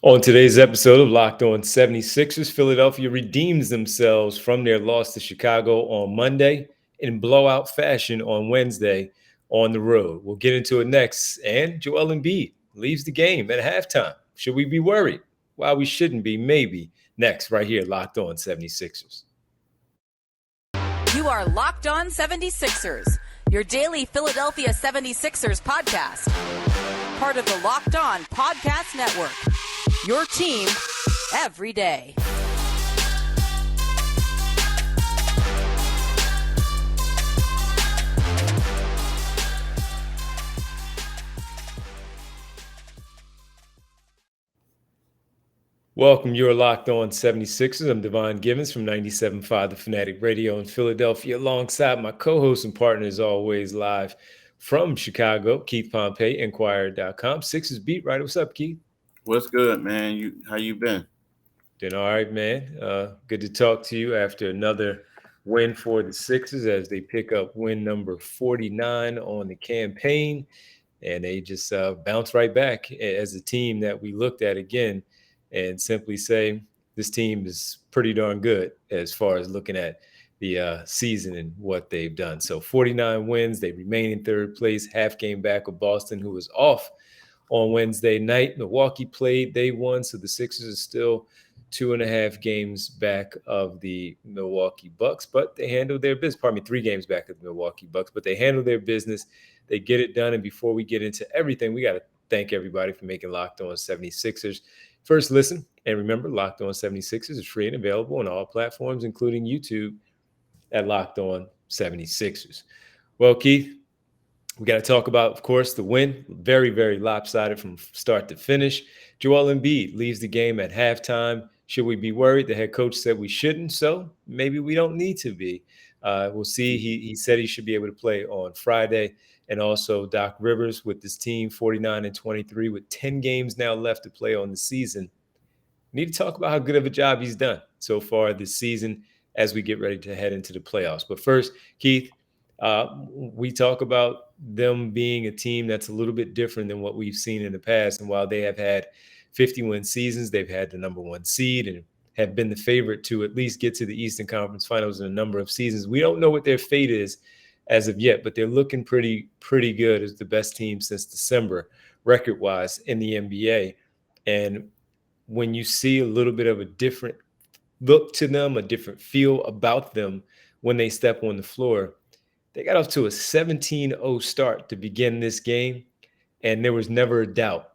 On today's episode of Locked On 76ers, Philadelphia redeems themselves from their loss to Chicago on Monday in blowout fashion on Wednesday on the road. We'll get into it next. And Joel Embiid leaves the game at halftime. Should we be worried? Why we shouldn't be, maybe. Next, right here, Locked On 76ers. You are Locked On 76ers, your daily Philadelphia 76ers podcast. Part of the Locked On Podcast Network. Your team every day. Welcome. You're Locked On 76ers. I'm Devon Givens from 97.5 The Fanatic Radio in Philadelphia, alongside my co-host and partner, as always, live from Chicago, Keith Pompey, Inquirer.com. Sixers beat writer. What's up, Keith? What's good, man? How you been? Doing all right, man. Good to talk to you after another win for the Sixers as they pick up win number 49 on the campaign. And they just bounce right back as a team that we looked at again and simply say this team is pretty darn good as far as looking at the season and what they've done. So 49 wins. They remain in third place, half game back of Boston, who was off on Wednesday night. Milwaukee played, they won. So the Sixers are still 2.5 games back of the Milwaukee Bucks, but they handled their business. 3 games back of the Milwaukee Bucks, but they handled their business. They get it done. And before we get into everything, we got to thank everybody for making Locked On 76ers first listen. And remember, Locked On 76ers is free and available on all platforms, including YouTube at Locked On 76ers. Well, Keith, we got to talk about, of course, the win. Very, very lopsided from start to finish. Joel Embiid leaves the game at halftime. Should we be worried? The head coach said we shouldn't, so maybe we don't need to be. We'll see. He said he should be able to play on Friday. And also Doc Rivers with his team, 49-23, with 10 games now left to play on the season. We need to talk about how good of a job he's done so far this season as we get ready to head into the playoffs. But first, Keith, we talk about them being a team that's a little bit different than what we've seen in the past. And while they have had 50-win seasons, they've had the number one seed and have been the favorite to at least get to the Eastern Conference Finals in a number of seasons. We don't know what their fate is as of yet, but they're looking pretty good as the best team since December, record-wise, in the NBA. And when you see a little bit of a different look to them, a different feel about them when they step on the floor, they got off to a 17-0 start to begin this game, and there was never a doubt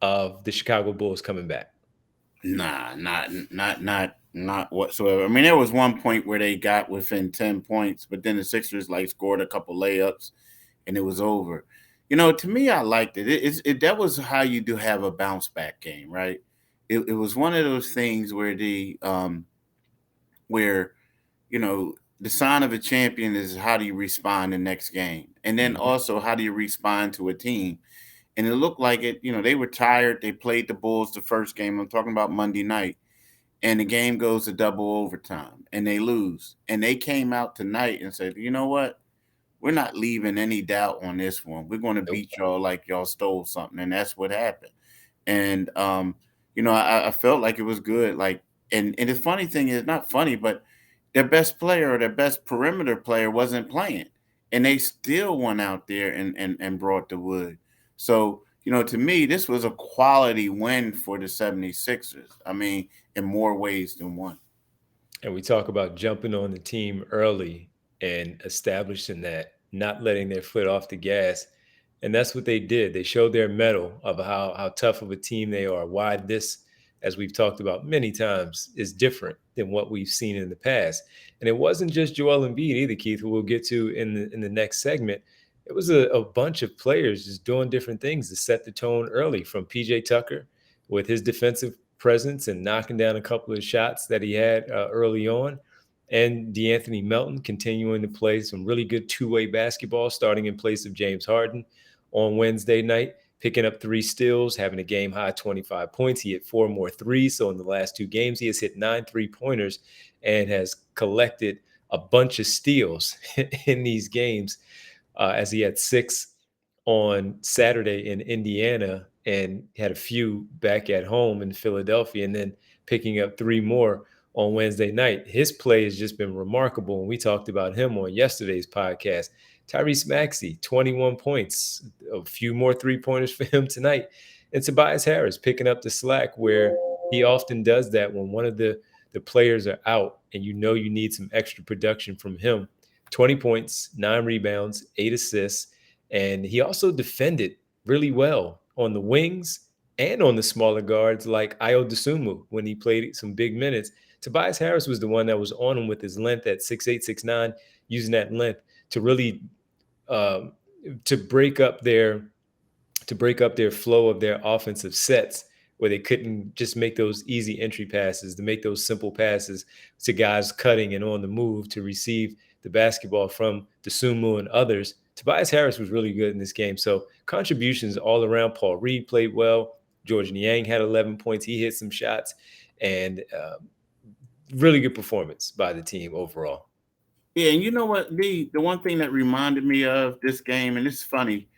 of the Chicago Bulls coming back. Nah, not whatsoever. I mean, there was one point where they got within 10 points, but then the Sixers scored a couple layups, and it was over. You know, to me, I liked it. That was how you do have a bounce back game, right? It was one of those things where the sign of a champion is how do you respond the next game, and then also how do you respond to a team. And it looked like it. They were tired. They played the Bulls the first game. I'm talking about Monday night. And the game goes to double overtime, and they lose. And they came out tonight and said, you know what? We're not leaving any doubt on this one. We're going to beat y'all like y'all stole something. And that's what happened. And, I felt like it was good. And the funny thing is, not funny, but their best player or their best perimeter player wasn't playing. And they still went out there and brought the wood. So, to me, this was a quality win for the 76ers. I mean, in more ways than one. And we talk about jumping on the team early and establishing that, not letting their foot off the gas. And that's what they did. They showed their mettle of how tough of a team they are, why this, as we've talked about many times, is different than what we've seen in the past. And it wasn't just Joel Embiid either, Keith, who we'll get to in the next segment. It was a bunch of players just doing different things to set the tone early, from PJ Tucker with his defensive presence and knocking down a couple of shots that he had early on, and DeAnthony Melton continuing to play some really good two-way basketball, starting in place of James Harden on Wednesday night, picking up 3 steals, having a game-high 25 points. He hit 4 more threes. So in the last 2 games, he has hit 9 3-pointers and has collected a bunch of steals in these games, as he had 6 on Saturday in Indiana and had a few back at home in Philadelphia, and then picking up 3 more on Wednesday night. His play has just been remarkable, and we talked about him on yesterday's podcast. Tyrese Maxey, 21 points, a few more three-pointers for him tonight. And Tobias Harris picking up the slack where he often does that when one of the players are out and you know you need some extra production from him. 20 points, 9 rebounds, 8 assists. And he also defended really well on the wings and on the smaller guards like Ayo Dosunmu when he played some big minutes. Tobias Harris was the one that was on him with his length at 6'8", 6'9", using that length to really um, to break up their flow of their offensive sets where they couldn't just make those easy entry passes, to make those simple passes to guys cutting and on the move to receive the basketball from Dosunmu and others. Tobias Harris was really good in this game. So contributions all around. Paul Reed played well. George Niang had 11 points. He hit some shots. And really good performance by the team overall. Yeah, and you know what? The one thing that reminded me of this game, and it's funny,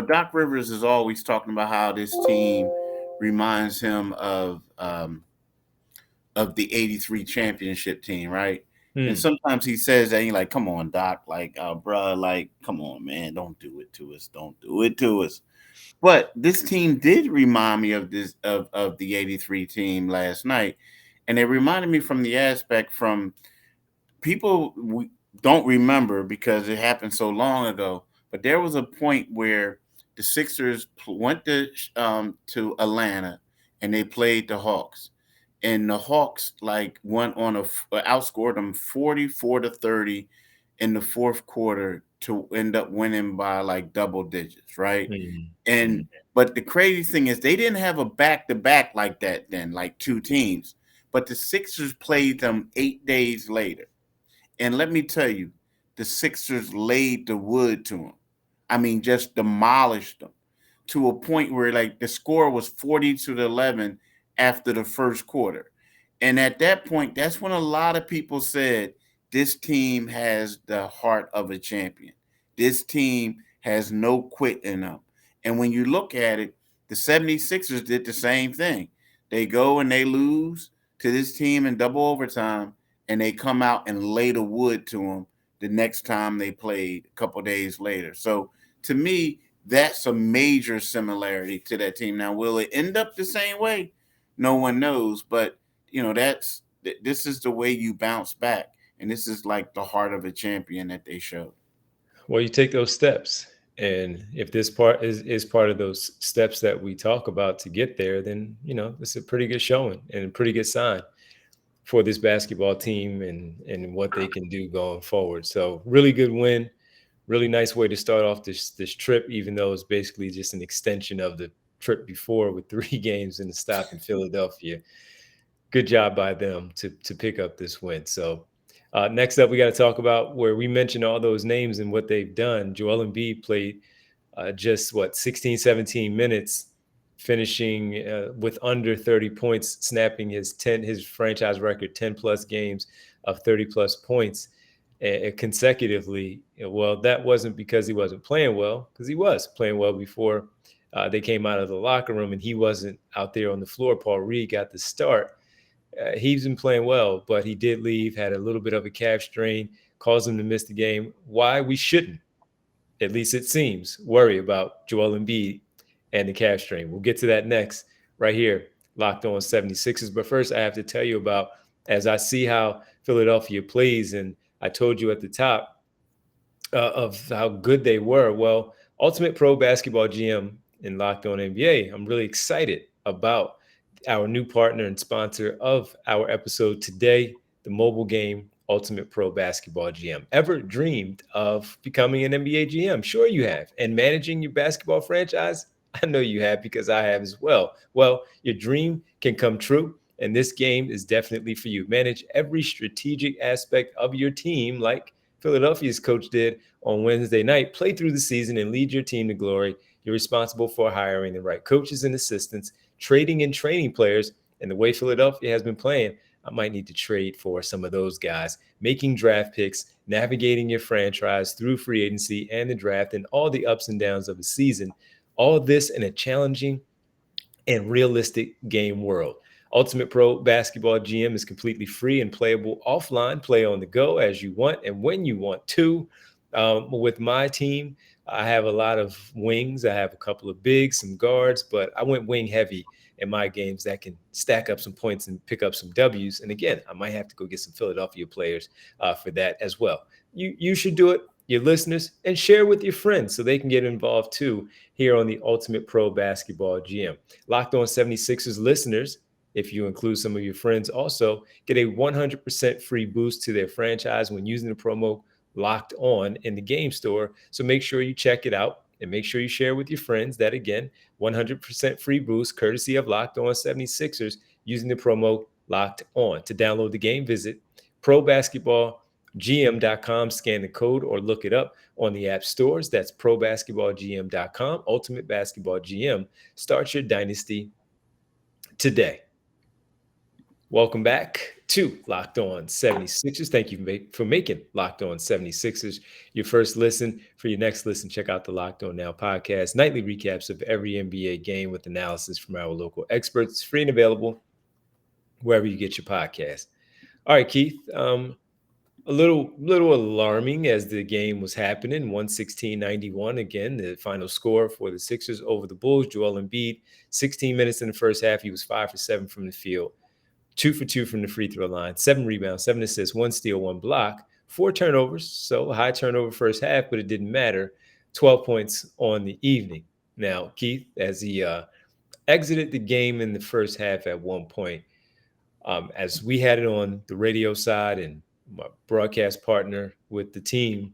Doc Rivers is always talking about how this team reminds him of the '83 championship team, right? And sometimes he says that, you're like, come on, Doc, like, bruh, like, come on, man, don't do it to us. Don't do it to us. But this team did remind me of the '83 team last night. And it reminded me from the aspect from people we don't remember because it happened so long ago. But there was a point where the Sixers went to Atlanta and they played the Hawks, and the Hawks like went on outscored them 44-30 in the fourth quarter to end up winning by like double digits, right? And but the crazy thing is they didn't have a back-to-back like that then, like two teams. But the Sixers played them 8 days later. And let me tell you, the Sixers laid the wood to them. I mean, just demolished them to a point where like the score was 40-11 after the first quarter. And at that point, that's when a lot of people said, this team has the heart of a champion. This team has no quit in them. And when you look at it, the 76ers did the same thing. They go and they lose to this team in double overtime, and they come out and lay the wood to them the next time they played a couple days later. So to me, that's a major similarity to that team. Now, will it end up the same way? No one knows, but this is the way you bounce back. And this is like the heart of a champion that they showed. Well, you take those steps. And if this part is part of those steps that we talk about to get there, then, it's a pretty good showing and a pretty good sign for this basketball team and what they can do going forward. So really good win. Really nice way to start off this trip, even though it's basically just an extension of the trip before with 3 games and a stop in Philadelphia. Good job by them to pick up this win. So next up, we got to talk about where we mentioned all those names and what they've done. Joel Embiid played just 16, 17 minutes, finishing with under 30 points, snapping his franchise record, 10 plus games of 30 plus points consecutively. Well, that wasn't because he wasn't playing well, because he was playing well before they came out of the locker room and he wasn't out there on the floor. Paul Reed got the start. He's been playing well, but he did leave, had a little bit of a calf strain, caused him to miss the game. Why we shouldn't, at least it seems, worry about Joel Embiid and the calf strain. We'll get to that next right here, Locked On 76ers. But first, I have to tell you about, as I see how Philadelphia plays, and I told you at the top of how good they were. Well, Ultimate Pro Basketball GM in Locked On NBA, I'm really excited about our new partner and sponsor of our episode today, the mobile game Ultimate Pro Basketball GM. Ever dreamed of becoming an NBA GM? Sure you have. And managing your basketball franchise? I know you have, because I have as well. Well, your dream can come true, and this game is definitely for you. Manage every strategic aspect of your team like Philadelphia's coach did on Wednesday night. Play through the season and lead your team to glory. You're responsible for hiring the right coaches and assistants, trading and training players, and the way Philadelphia has been playing, I might need to trade for some of those guys, making draft picks, navigating your franchise through free agency and the draft and all the ups and downs of the season. All this in a challenging and realistic game world. Ultimate Pro Basketball GM is completely free and playable offline. Play on the go as you want and when you want to. With my team, I have a lot of wings. I have a couple of bigs, some guards, but I went wing heavy in my games that can stack up some points and pick up some W's. And again, I might have to go get some Philadelphia players for that as well. You should do it, your listeners, and share with your friends so they can get involved too here on the Ultimate Pro Basketball GM. Locked On 76ers listeners, if you include some of your friends, also get a 100% free boost to their franchise when using the promo Locked On in the game store. So make sure you check it out and make sure you share with your friends. That again, 100% free boost courtesy of Locked On 76ers using the promo Locked On. To download the game, visit probasketballgm.com, scan the code, or look it up on the app stores. That's probasketballgm.com. Ultimate Basketball GM. Start your dynasty today. Welcome back to Locked On 76ers. Thank you for making Locked On 76ers your first listen. For your next listen, check out the Locked On Now podcast, nightly recaps of every NBA game with analysis from our local experts. It's free and available wherever you get your podcast. All right, Keith. A little alarming as the game was happening. 116-91 again, the final score for the Sixers over the Bulls. Joel Embiid, 16 minutes in the first half. He was 5 for 7 from the field. 2 for 2 from the free throw line, 7 rebounds, 7 assists, 1 steal, 1 block, 4 turnovers. So a high turnover first half, but it didn't matter. 12 points on the evening. Now, Keith, as he exited the game in the first half at one point, as we had it on the radio side and my broadcast partner with the team,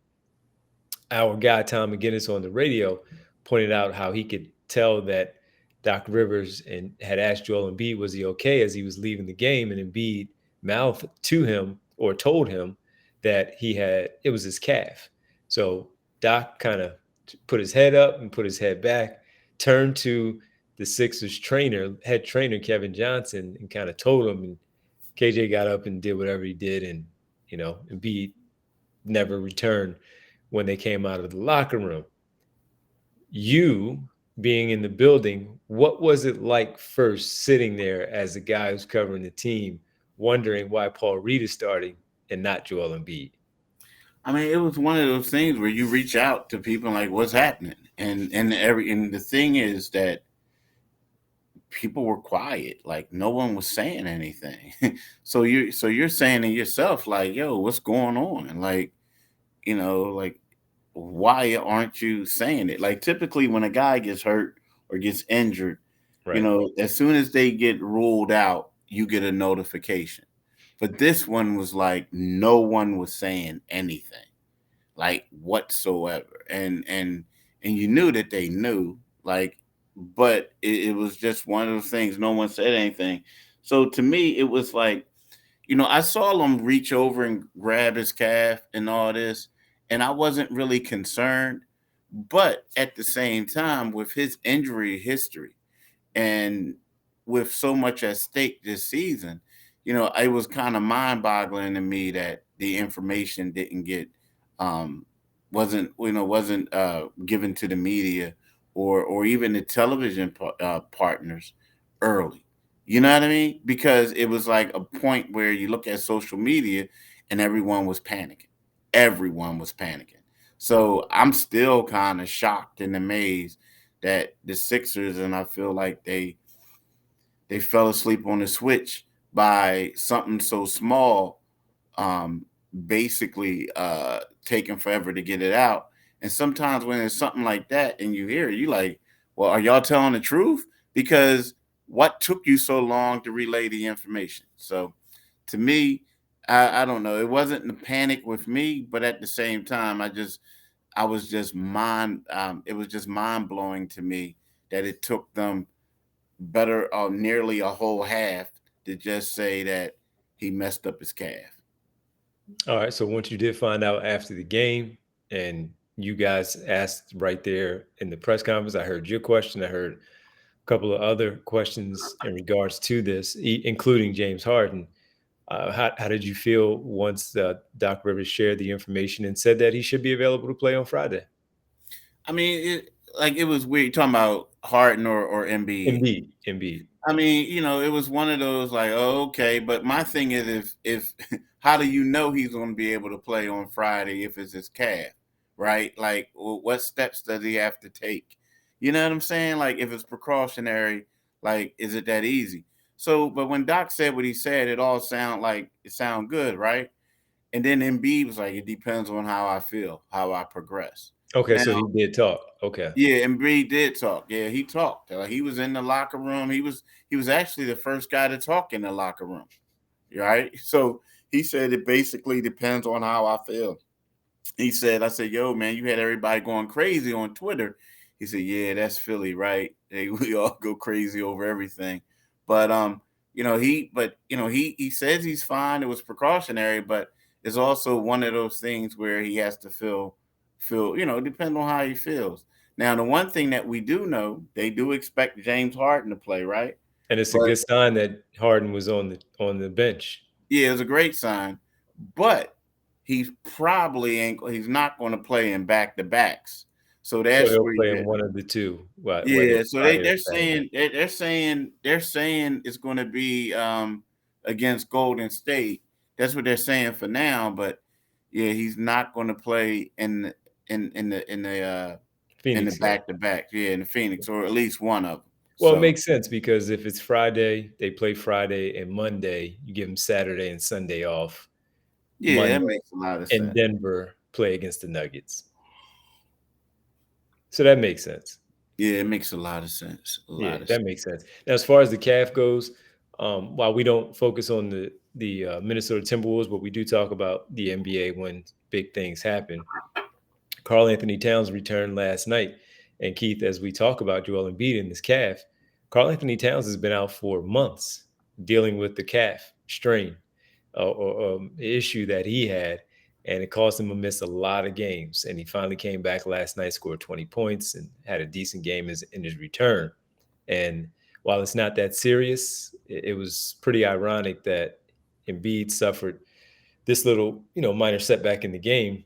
our guy Tom McGinnis on the radio pointed out how he could tell that Doc Rivers and had asked Joel Embiid, was he okay, as he was leaving the game, and Embiid mouthed to him or told him that it was his calf. So Doc kind of put his head up and put his head back, turned to the Sixers head trainer, Kevin Johnson, and kind of told him, and KJ got up and did whatever he did. And, Embiid never returned when they came out of the locker room. You being in the building, what was it like first sitting there as a guy who's covering the team, wondering why Paul Reed is starting and not Joel Embiid? I mean, it was one of those things where you reach out to people like, what's happening? And the thing is that people were quiet. Like, no one was saying anything. So you're saying to yourself, like, yo, what's going on? Like, like, why aren't you saying it? Like, typically when a guy gets hurt or gets injured, Right. As soon as they get ruled out, you get a notification. But this one was like no one was saying anything, like whatsoever. And you knew that they knew, like, but it was just one of those things. No one said anything. So to me, it was like, I saw him reach over and grab his calf and all this, and I wasn't really concerned. But at the same time, with his injury history and with so much at stake this season, it was kind of mind-boggling to me that the information didn't get wasn't given to the media or even the television partners early. You know what I mean? Because it was like a point where you look at social media and everyone was panicking. Everyone was panicking. So I'm still kind of shocked and amazed that the Sixers, and I feel like they fell asleep on the switch by something so small, basically taking forever to get it out. And sometimes when it's something like that and you hear it, you like, well, are y'all telling the truth? Because what took you so long to relay the information? So to me, I don't know. It wasn't the panic with me, but at the same time, it was just mind blowing to me that it took them nearly a whole half to just say that he messed up his calf. All right. So once you did find out after the game and you guys asked right there in the press conference, I heard your question. I heard a couple of other questions in regards to this, including James Harden. How did you feel once Doc Rivers shared the information and said that he should be available to play on Friday? I mean, like it was weird. You talking about Harden or Embiid? Embiid, Embiid. I mean, it was one of those like, oh, okay. But my thing is, if how do you know he's going to be able to play on Friday if it's his calf, right? Like, what steps does he have to take? You know what I'm saying? Like, if it's precautionary, like, is it that easy? So, but when Doc said what he said, it all sound good, right? And then Embiid was like, it depends on how I feel, how I progress. Okay, Now, so he did talk. Okay. yeah, Embiid did talk. Yeah, he talked. He was in the locker room. He was actually the first guy to talk in the locker room. Right. So he said it basically depends on how I feel. He said, I said, yo, man, you had everybody going crazy on Twitter. He said, yeah, that's Philly, right? We all go crazy over everything. But he says he's fine. It was precautionary, but it's also one of those things where he has to feel, depend on how he feels. Now, the one thing that we do know, they do expect James Harden to play, right? And it's a But good sign that Harden was on the bench. yeah, it's a great sign. But he's not going to play in back to backs. So So that's he'll where play in one of the two, whether yeah. it's So Friday or they're Saturday. saying they're saying it's going to be against Golden State. That's what they're saying for now. But yeah, he's not going to play in the Phoenix game. back to back. Yeah, in the Phoenix, or at least one of them. Well, it So makes sense because if it's Friday, they play Friday and Monday. You give them Saturday and Sunday off. yeah, Monday that makes a lot of in sense. Denver play against the Nuggets. So that makes sense. Yeah, it makes a lot of sense. A Yeah, lot of sense. that makes sense. Now, as far as the calf goes, while we don't focus on the Minnesota Timberwolves, but we do talk about the NBA when big things happen. Carl Anthony Towns returned last night, and Keith, as we talk about Joel Embiid and this calf, Carl Anthony Towns has been out for months dealing with the calf strain or issue that he had, and it caused him to miss a lot of games. And he finally came back last night, scored 20 points, and had a decent game in his return. And while it's not that serious, it was pretty ironic that Embiid suffered this little, minor setback in the game,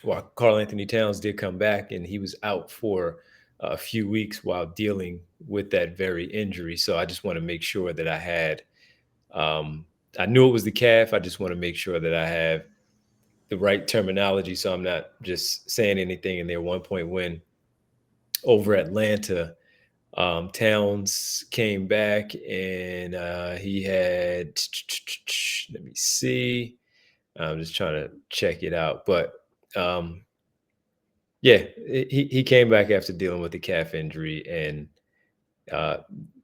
while Carl Anthony Towns did come back and he was out for a few weeks while dealing with that very injury. So I just want to make sure that I knew it was the calf. I just want to make sure that I have the right terminology so I'm not just saying anything in their 1 point win over Atlanta. Towns came back and he had, let me see. I'm just trying to check it out. But yeah, he came back after dealing with the calf injury, and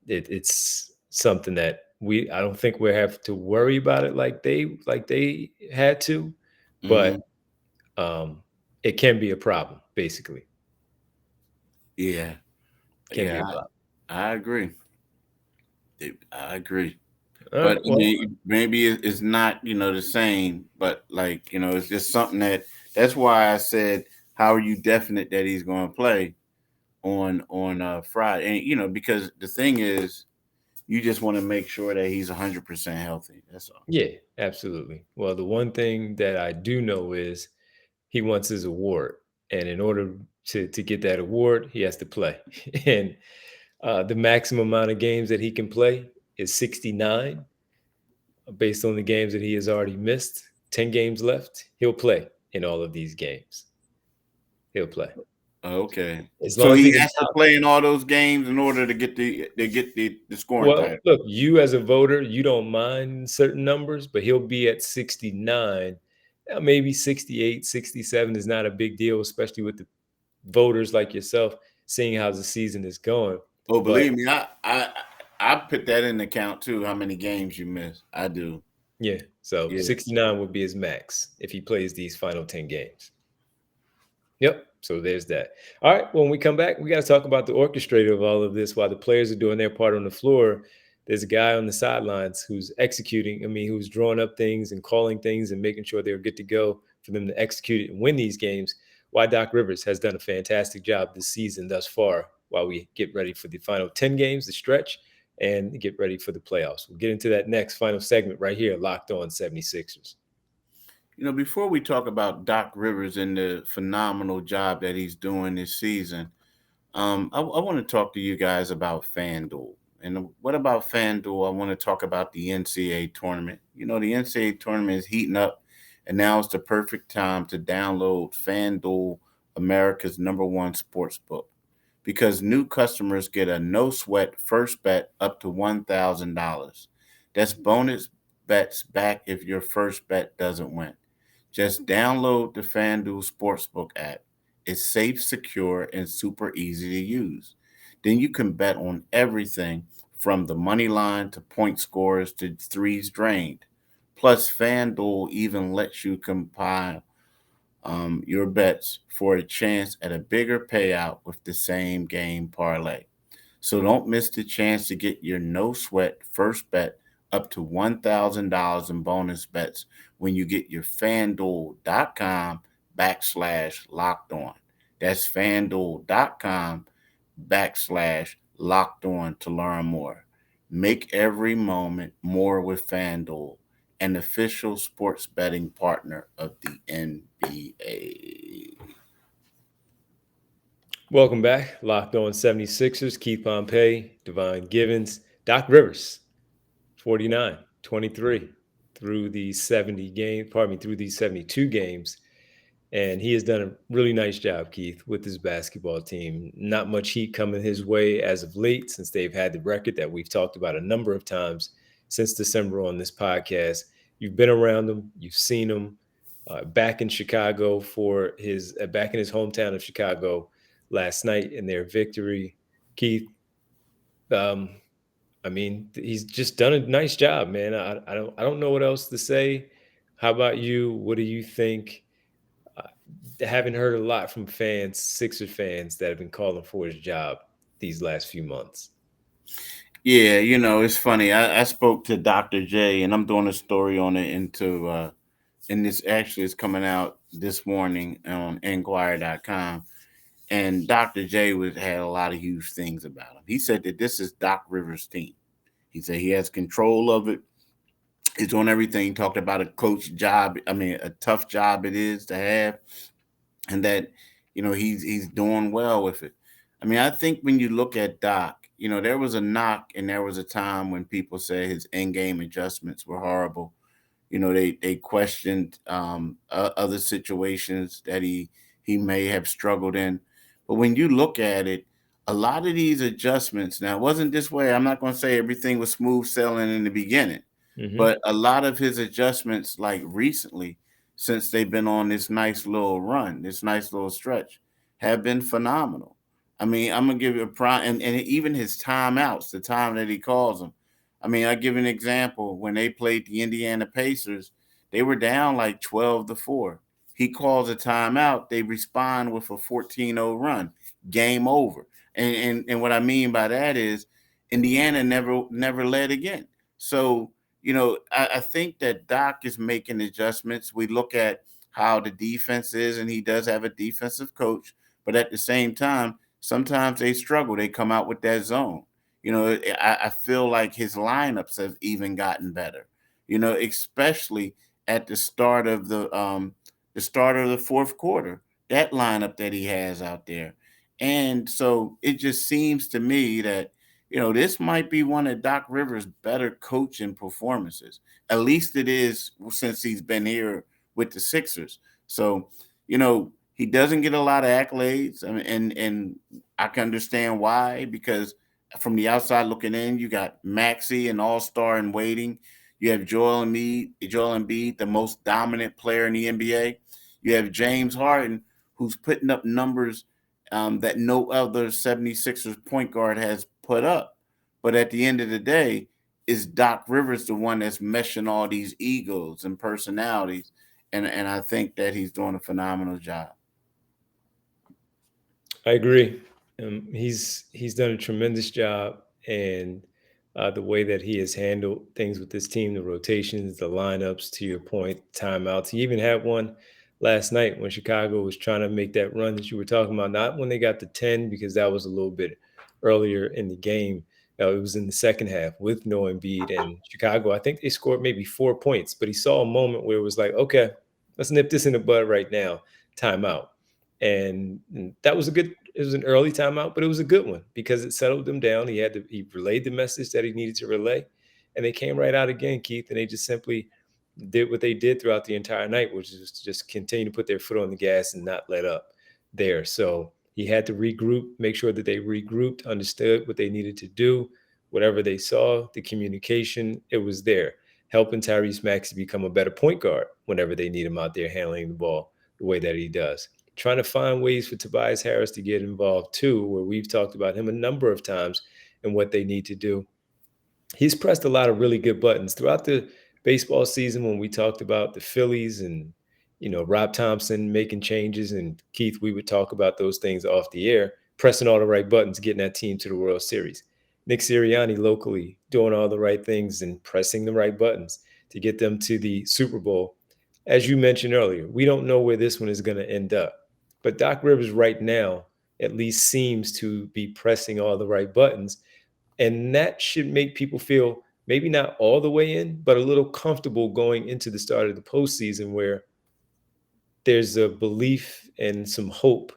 it's something that I don't think we have to worry about it like they had to, Hmm. but it can be a problem. Basically, Yeah, can yeah, be a problem. I agree. I agree. All But right. I Well, mean, maybe it's not, the same. But like, it's just something that's why I said, how are you definite that he's going to play on Friday? And because the thing is, you just want to make sure that he's 100% healthy. That's all. yeah, absolutely. Well, the one thing that I do know is he wants his award, and in order to get that award, he has to play. And the maximum amount of games that he can play is 69, based on the games that he has already missed. 10 games left. He'll play in all of these games. He'll play Okay. as long So as he he's has to out. play in all those games in order to get the scoring Well, title. look, you as a voter, you don't mind certain numbers, but he'll be at 69. Maybe 68, 67 is not a big deal, especially with the voters like yourself seeing how the season is going. Oh, But believe me, I put that in account too. How many games you miss? I do. yeah, so Yeah. 69 would be his max if he plays these final 10 games. Yep. So there's that. All right. When we come back, we got to talk about the orchestrator of all of this. While the players are doing their part on the floor, there's a guy on the sidelines who's executing. I mean, who's drawing up things and calling things and making sure they're good to go for them to execute it and win these games. Why Doc Rivers has done a fantastic job this season thus far while we get ready for the final 10 games, the stretch, and get ready for the playoffs. We'll get into that next final segment right here, Locked On 76ers. Before we talk about Doc Rivers and the phenomenal job that he's doing this season, I want to talk to you guys about FanDuel. And what about FanDuel? I want to talk about the NCAA tournament. You know, the NCAA tournament is heating up, and now is the perfect time to download FanDuel, America's #1 sports book, because new customers get a no sweat first bet up to $1,000. That's bonus bets back if your first bet doesn't win. Just download the FanDuel Sportsbook app. It's safe, secure, and super easy to use. Then you can bet on everything from the money line to point scores to threes drained. Plus, FanDuel even lets you compile your bets for a chance at a bigger payout with the same game parlay. So don't miss the chance to get your no sweat first bet up to $1,000 in bonus bets when you get your fanduel.com/locked on. That's fanduel.com/locked on to learn more. Make every moment more with FanDuel, an official sports betting partner of the NBA. Welcome back. Locked on 76ers, Keith Pompey, Devon Givens, Doc Rivers, 49, 23 through these 72 games. And he has done a really nice job, Keith, with his basketball team. Not much heat coming his way as of late, since they've had the record that we've talked about a number of times since December on this podcast. You've been around him, you've seen him back in Chicago back in his hometown of Chicago last night in their victory. Keith, um, I mean, he's just done a nice job, man. I don't know what else to say. How about you? What do you think? Haven't heard a lot from fans, Sixer fans, that have been calling for his job these last few months. Yeah, you know, it's funny. I spoke to Dr. J, and I'm doing a story on it and this actually is coming out this morning on Enquirer.com. And Dr. J had a lot of huge things about him. He said that this is Doc Rivers' team. He said he has control of it. It's on everything. He talked about a coach job. I mean, a tough job it is to have, and that he's doing well with it. I mean, I think when you look at Doc, there was a knock and there was a time when people said his in game adjustments were horrible. They questioned other situations that he may have struggled in. But when you look at it, a lot of these adjustments, now it wasn't this way. I'm not going to say everything was smooth sailing in the beginning, Mm-hmm. but a lot of his adjustments, like recently, since they've been on this nice little run, this nice little stretch, have been phenomenal. I mean, I'm gonna give you a prime, and even his timeouts, the time that he calls them. I mean, I give an example. When they played the Indiana Pacers, they were down like 12-4. He calls a timeout. They respond with a 14-0 run. Game over. And what I mean by that is Indiana never led again. So, I think that Doc is making adjustments. We look at how the defense is, and he does have a defensive coach, but at the same time, sometimes they struggle. They come out with that zone. I feel like his lineups have even gotten better. Especially at the start of the fourth quarter. That lineup that he has out there, and so it just seems to me that this might be one of Doc Rivers' better coaching performances. At least it is since he's been here with the Sixers. So he doesn't get a lot of accolades, and I can understand why, because from the outside looking in, you got Maxey, an all-star in waiting. You have Joel Embiid, the most dominant player in the NBA. You have James Harden, who's putting up numbers that no other 76ers point guard has put up. But at the end of the day, is Doc Rivers the one that's meshing all these egos and personalities? And I think that he's doing a phenomenal job. I agree. He's done a tremendous job, and the way that he has handled things with this team, the rotations, the lineups. To your point, timeouts. He even had one last night when Chicago was trying to make that run that you were talking about. Not when they got to 10, because that was a little bit earlier in the game. It was in the second half with no Embiid, and Chicago, I think they scored maybe 4 points, but he saw a moment where it was like, okay, let's nip this in the bud right now. Timeout. And that was a good It was an early timeout, but it was a good one because it settled them down. He relayed the message that he needed to relay, and they came right out again, Keith, and they just simply did what they did throughout the entire night, which is just continue to put their foot on the gas and not let up there. So he had to regroup, make sure that they regrouped, understood what they needed to do, whatever they saw, the communication, it was there, helping Tyrese Maxey become a better point guard whenever they need him out there handling the ball the way that he does. Trying to find ways for Tobias Harris to get involved too, where we've talked about him a number of times and what they need to do. He's pressed a lot of really good buttons throughout the baseball season when we talked about the Phillies and Rob Thompson making changes, and Keith, we would talk about those things off the air, pressing all the right buttons, getting that team to the World Series. Nick Sirianni locally doing all the right things and pressing the right buttons to get them to the Super Bowl. As you mentioned earlier, we don't know where this one is going to end up. But Doc Rivers right now at least seems to be pressing all the right buttons. And that should make people feel maybe not all the way in, but a little comfortable going into the start of the postseason where there's a belief and some hope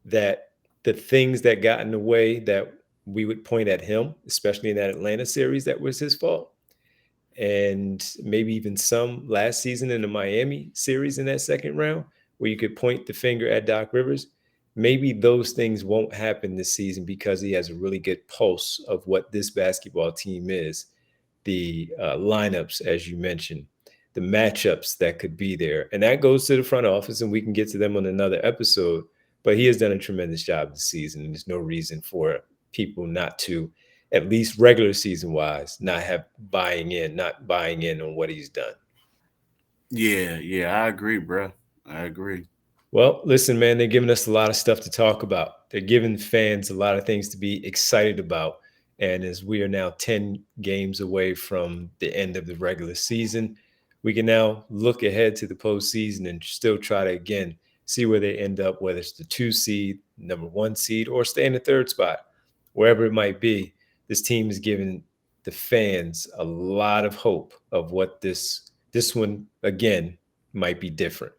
that the things that got in the way that we would point at him, especially in that Atlanta series that was his fault, and maybe even some last season in the Miami series in that second round, where you could point the finger at Doc Rivers. Maybe those things won't happen this season because he has a really good pulse of what this basketball team is, the lineups, as you mentioned, the matchups that could be there. And that goes to the front office, and we can get to them on another episode. But he has done a tremendous job this season, and there's no reason for people not to, at least regular season wise, not buying in on what he's done. Yeah, I agree, bro. I agree. Well, listen, man, they're giving us a lot of stuff to talk about. They're giving fans a lot of things to be excited about. And as we are now 10 games away from the end of the regular season, we can now look ahead to the postseason and still try to, again, see where they end up, whether it's the 2 seed, number 1 seed, or stay in the 3rd spot, wherever it might be. This team is giving the fans a lot of hope of what this one, again, might be different.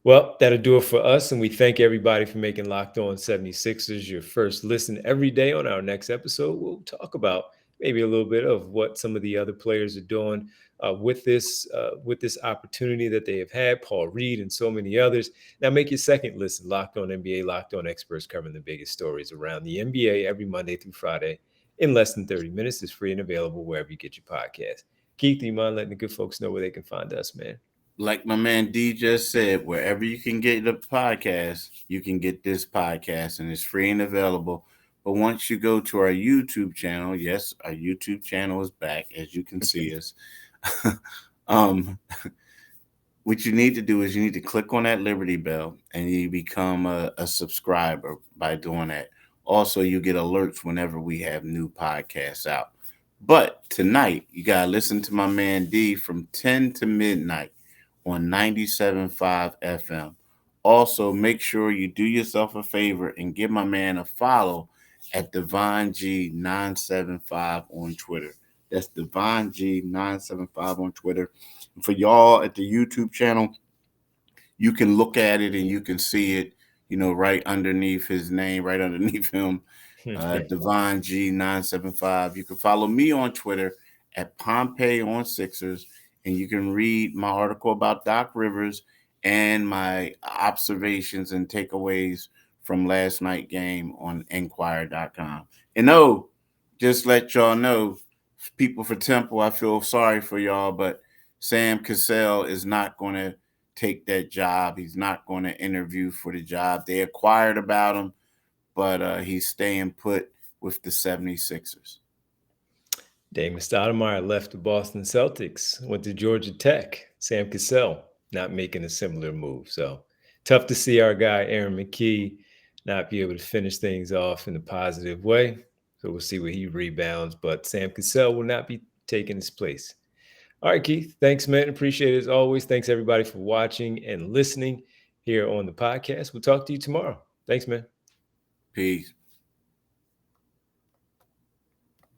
Well, that'll do it for us. And we thank everybody for making Locked On 76ers your first listen every day. On our next episode, we'll talk about maybe a little bit of what some of the other players are doing with this opportunity that they have had, Paul Reed and so many others. Now make your second listen, Locked On NBA, Locked On Experts, covering the biggest stories around the NBA every Monday through Friday in less than 30 minutes. It's free and available wherever you get your podcast. Keith, do you mind letting the good folks know where they can find us, man? Like my man D just said, wherever you can get the podcast, you can get this podcast, and it's free and available. But once you go to our YouTube channel, yes, our YouTube channel is back, as you can see us. What you need to do is you need to click on that Liberty Bell, and you become a subscriber by doing that. Also, you get alerts whenever we have new podcasts out. But tonight, you got to listen to my man D from 10 to midnight on 97.5 FM. Also, make sure you do yourself a favor and give my man a follow at Devon G975 on Twitter. That's Devon G975 on Twitter. And for y'all at the YouTube channel, you can look at it and you can see it, right underneath his name, right underneath him, Devon G975. You can follow me on Twitter at Pompey on Sixers. And you can read my article about Doc Rivers and my observations and takeaways from last night's game on Enquirer.com. And just let y'all know, people for Temple, I feel sorry for y'all, but Sam Cassell is not going to take that job. He's not going to interview for the job. They acquired about him, but he's staying put with the 76ers. Damon Stoudemire left the Boston Celtics, went to Georgia Tech. Sam Cassell not making a similar move. So tough to see our guy Aaron McKee not be able to finish things off in a positive way. So we'll see where he rebounds. But Sam Cassell will not be taking his place. All right, Keith. Thanks, man. Appreciate it as always. Thanks, everybody, for watching and listening here on the podcast. We'll talk to you tomorrow. Thanks, man. Peace.